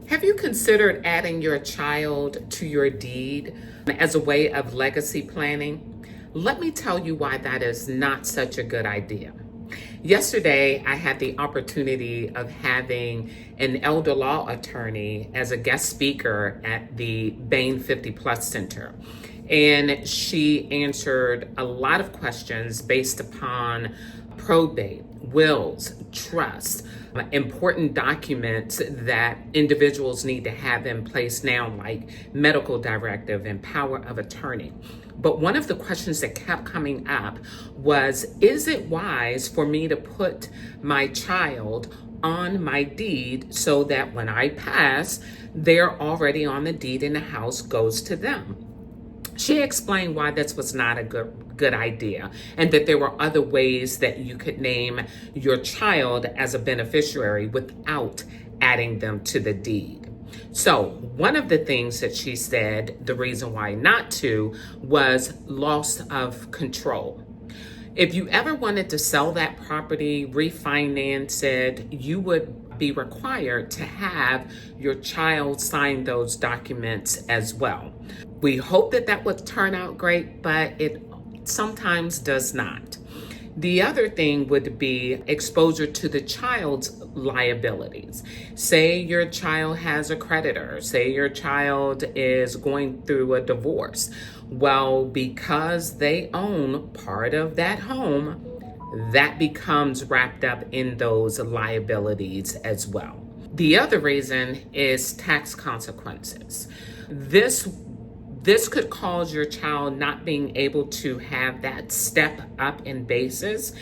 Have you considered adding your child to your deed as a way of legacy planning? Let me tell you why that is not such a good idea. Yesterday, I had the opportunity of having an elder law attorney as a guest speaker at the Bain 50 Plus Center. And she answered a lot of questions based upon probate, wills, trust, important documents that individuals need to have in place now, like medical directive and power of attorney. But one of the questions that kept coming up was, is it wise for me to put my child on my deed so that when I pass, they're already on the deed and the house goes to them? She explained why this was not a good idea, and that there were other ways that you could name your child as a beneficiary without adding them to the deed. So one of the things that she said, the reason why not to, was loss of control. If you ever wanted to sell that property, refinance it, you would be required to have your child sign those documents as well. We hope that that would turn out great, but it sometimes does not. The other thing would be exposure to the child's liabilities. Say your child has a creditor, say your child is going through a divorce. Well, because they own part of that home, that becomes wrapped up in those liabilities as well. The other reason is tax consequences. This could cause your child not being able to have that step up in basis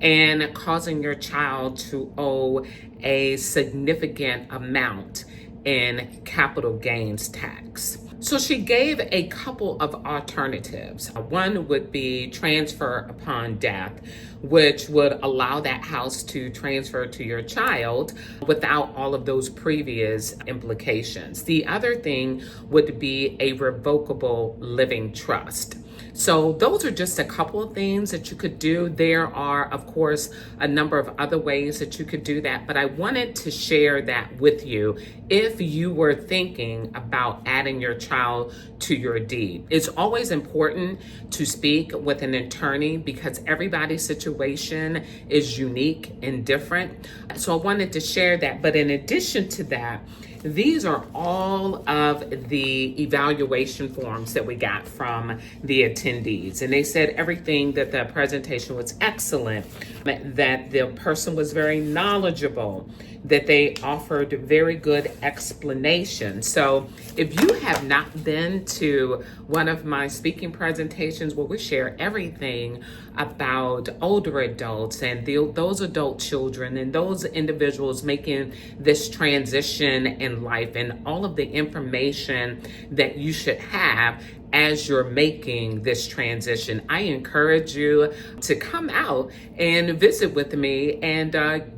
and causing your child to owe a significant amount in capital gains tax. So she gave a couple of alternatives. One would be transfer upon death, which would allow that house to transfer to your child without all of those previous implications. The other thing would be a revocable living trust. So those are just a couple of things that you could do. There are, of course, a number of other ways that you could do that, but I wanted to share that with you if you were thinking about adding your child to your deed. It's always important to speak with an attorney because everybody's situation is unique and different. So I wanted to share that. But in addition to that, these are all of the evaluation forms that we got from the attendees. And they said everything, that the presentation was excellent, that the person was very knowledgeable, that they offered very good explanation. So if you have not been to one of my speaking presentations where we share everything about older adults and those adult children and those individuals making this transition in life and all of the information that you should have as you're making this transition, I encourage you to come out and visit with me and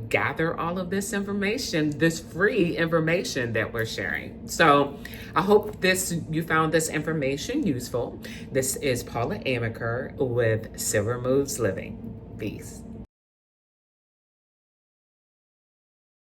gather all of this information, this free information that we're sharing. So I hope you found this information useful. This is Paula Amaker with Silver Moves Living. Peace.